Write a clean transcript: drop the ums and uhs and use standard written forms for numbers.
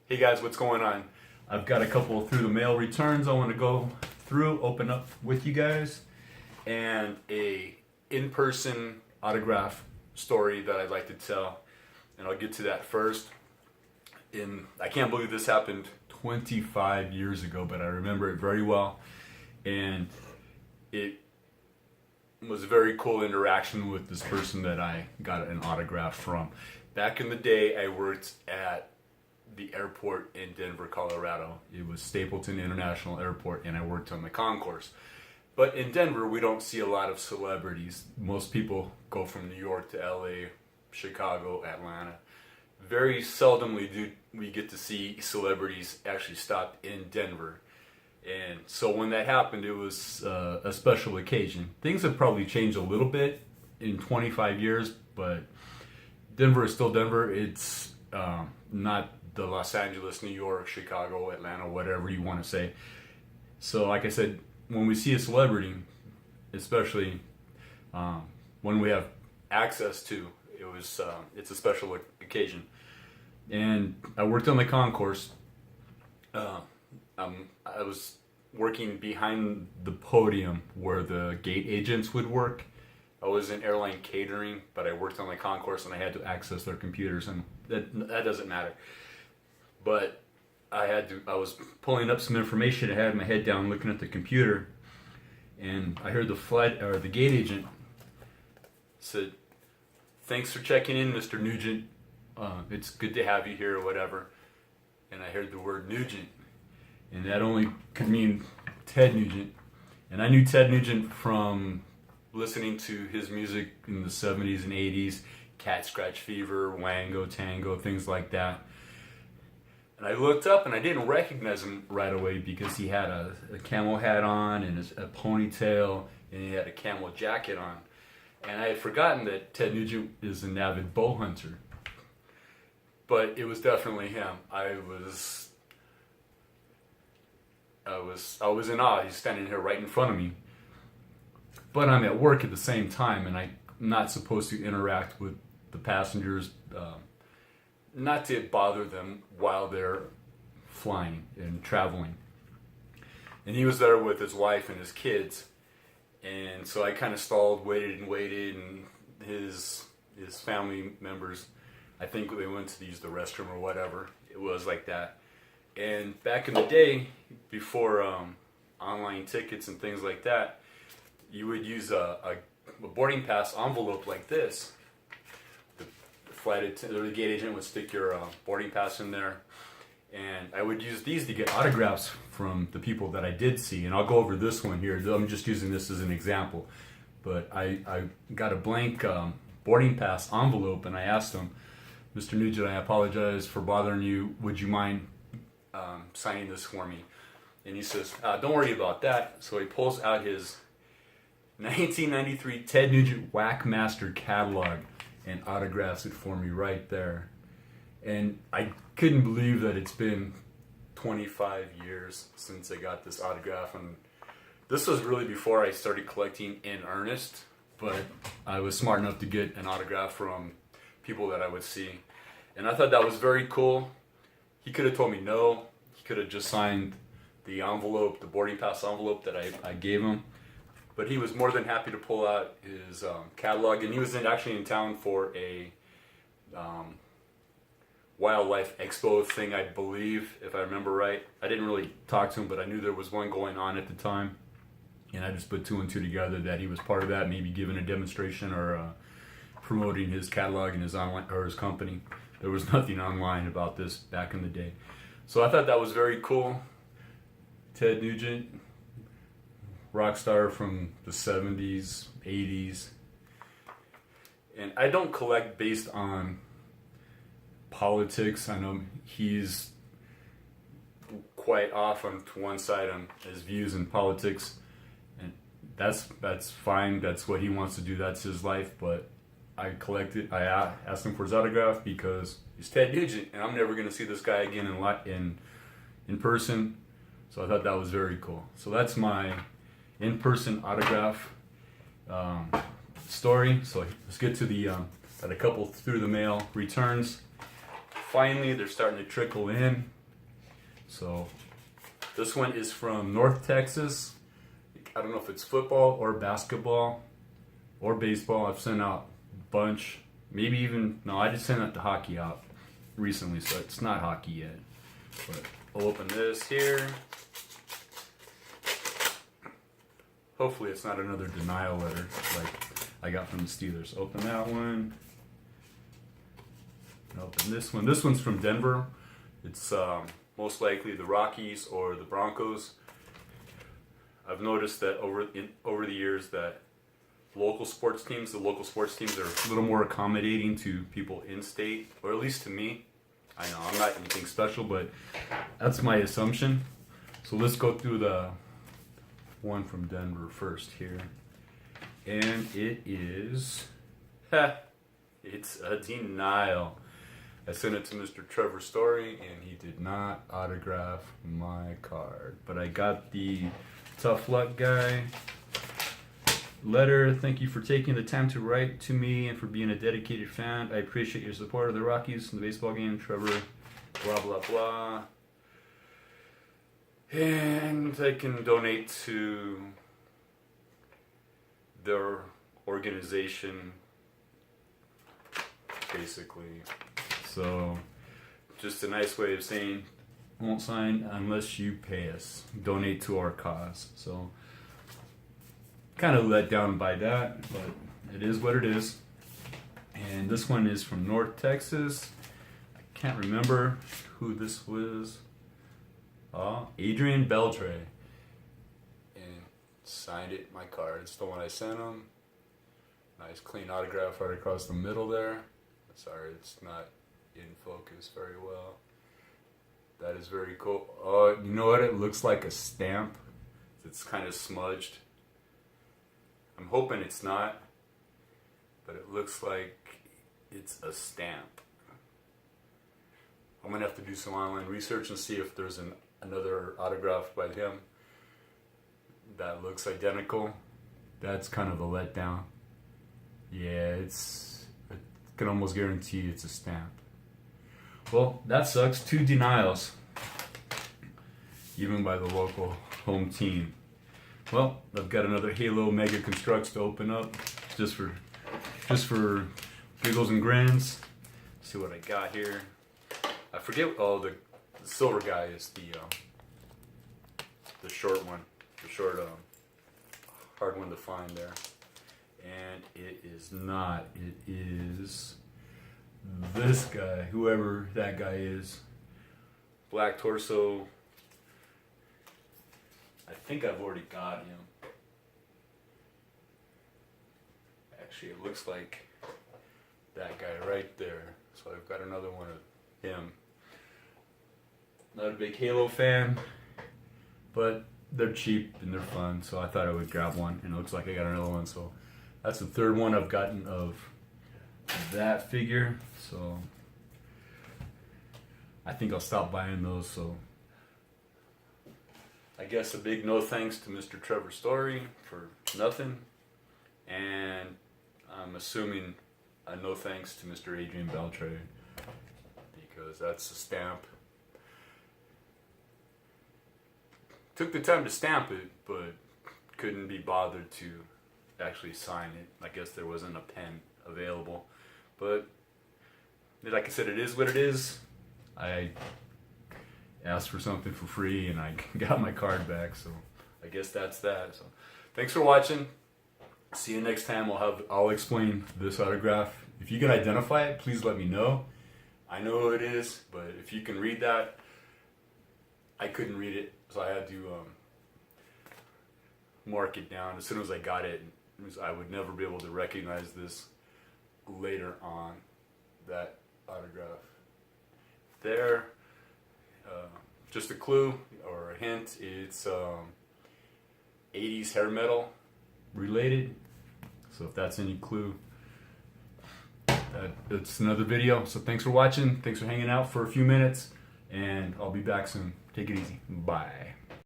Hey guys, what's going on? I've got a couple through the mail returns I want to go through, open up with you guys, and a in-person autograph story that I'd like to tell. And I'll get to that first. I can't believe this happened 25 years ago, but I remember it very well. And it was a very cool interaction with this person that I got an autograph from. Back in the day, I worked at the airport in Denver, Colorado. It was Stapleton International Airport, and I worked on the concourse. But in Denver, we don't see a lot of celebrities. Most people go from New York to LA, Chicago, Atlanta. Very seldomly do we get to see celebrities actually stop in Denver. And so when that happened, it was a special occasion. Things have probably changed a little bit in 25 years, but Denver is still Denver. It's not the Los Angeles, New York, Chicago, Atlanta, whatever you want to say. So like I said, when we see a celebrity, especially when we have access to, it's a special occasion. And I worked on the concourse. I was working behind the podium where the gate agents would work. I was in airline catering, but I worked on the concourse and I had to access their computers, and that doesn't matter. But I was pulling up some information. I had my head down looking at the computer, and I heard the gate agent said, "Thanks for checking in, Mr. Nugent. It's good to have you here," or whatever. And I heard the word Nugent, and that only could mean Ted Nugent. And I knew Ted Nugent from listening to his music in the 70s and 80s, Cat Scratch Fever, Wango, Tango, things like that. And I looked up and I didn't recognize him right away because he had a camel hat on and a ponytail, and he had a camel jacket on. And I had forgotten that Ted Nugent is an avid bow hunter. But it was definitely him. I was in awe. He's standing here right in front of me. But I'm at work at the same time, and I'm not supposed to interact with the passengers, not to bother them while they're flying and traveling. And he was there with his wife and his kids, and so I kind of stalled, waited, and his family members, I think they went to use the restroom or whatever. It was like that. And back in the day, before online tickets and things like that, you would use a boarding pass envelope like this. The gate agent would stick your boarding pass in there, and I would use these to get autographs from the people that I did see. And I'll go over this one here. I'm just using this as an example, but I got a blank boarding pass envelope, and I asked him, "Mr. Nugent, I apologize for bothering you. Would you mind signing this for me?" And he says, "Don't worry about that." So he pulls out his 1993 Ted Nugent Whackmaster catalog and autographs it for me right there. And I couldn't believe that it's been 25 years since I got this autograph. And this was really before I started collecting in earnest, but I was smart enough to get an autograph from people that I would see. And I thought that was very cool. He could have told me no. He could have just signed the envelope, the boarding pass envelope that I gave him. But he was more than happy to pull out his catalog, and he was actually in town for a wildlife expo thing, I believe, if I remember right. I didn't really talk to him, but I knew there was one going on at the time, and I just put two and two together that he was part of that, maybe giving a demonstration or promoting his catalog and his online or his company. There was nothing online about this back in the day, so I thought that was very cool. Ted Nugent, rock star from the 70s, 80s. And I don't collect based on politics. I know he's quite off on to one side on his views in politics, and that's fine. That's what he wants to do. That's his life. But I collected. I asked him for his autograph because he's Ted Nugent, and I'm never going to see this guy again in person. So I thought that was very cool. So that's my in-person autograph story. So let's get to the got a couple through the mail returns. finally they're starting to trickle in. So this one is from North Texas. I don't know if it's football or basketball or baseball. I've sent out a bunch. Maybe even, no, I just sent out the hockey out recently, so it's not hockey yet. But I'll open this here. Hopefully it's not another denial letter like I got from the Steelers. Open that one. And open this one. This one's from Denver. It's most likely the Rockies or the Broncos. I've noticed that over the years that the local sports teams are a little more accommodating to people in state, or at least to me. I know I'm not anything special, but that's my assumption. So let's go through the one from Denver first here. And it is, it's a denial. I sent it to Mr. Trevor Story, and he did not autograph my card. But I got the Tough Luck Guy letter. Thank you for taking the time to write to me and for being a dedicated fan. I appreciate your support of the Rockies in the baseball game. Trevor, blah, blah, blah. And I can donate to their organization, basically. So, just a nice way of saying, won't sign unless you pay us. Donate to our cause. So, kind of let down by that, but it is what it is. And this one is from North Texas. I can't remember who this was. Adrian Beltre. And signed it, my card. It's the one I sent him. Nice clean autograph right across the middle there. Sorry, it's not in focus very well. That is very cool. Oh, you know what? It looks like a stamp. It's kind of smudged. I'm hoping it's not, but it looks like it's a stamp. I'm gonna have to do some online research and see if there's another autograph by him that looks identical. That's kind of a letdown. Yeah, I can almost guarantee it's a stamp. Well, that sucks. 2 denials, even by the local home team. Well, I've got another Halo Mega Constructs to open up, just for giggles and grins. Let's see what I got here. I forget. Oh, the silver guy is the short one, the short hard one to find there. And it is not. It is this guy, whoever that guy is. Black torso. I think I've already got him. Actually, it looks like that guy right there. So I've got another one of him. Not a big Halo fan, but they're cheap and they're fun, so I thought I would grab one, and it looks like I got another one. So that's the third one I've gotten of that figure. So I think I'll stop buying those. So I guess a big no thanks to Mr. Trevor Story for nothing, and I'm assuming a no thanks to Mr. Adrian Beltre, because that's a stamp. Took the time to stamp it, but couldn't be bothered to actually sign it. I guess there wasn't a pen available. But like I said, it is what it is. I asked for something for free and I got my card back, so I guess that's that. So thanks for watching. See you next time. I'll explain this autograph. If you can identify it, please let me know. I know who it is, but if you can read that, I couldn't read it, so I had to mark it down. As soon as I got it, I would never be able to recognize this later on. That autograph there. Just a clue or a hint, it's 80s hair metal related. So if that's any clue, it's another video. So thanks for watching. Thanks for hanging out for a few minutes, and I'll be back soon. Take it easy. Bye.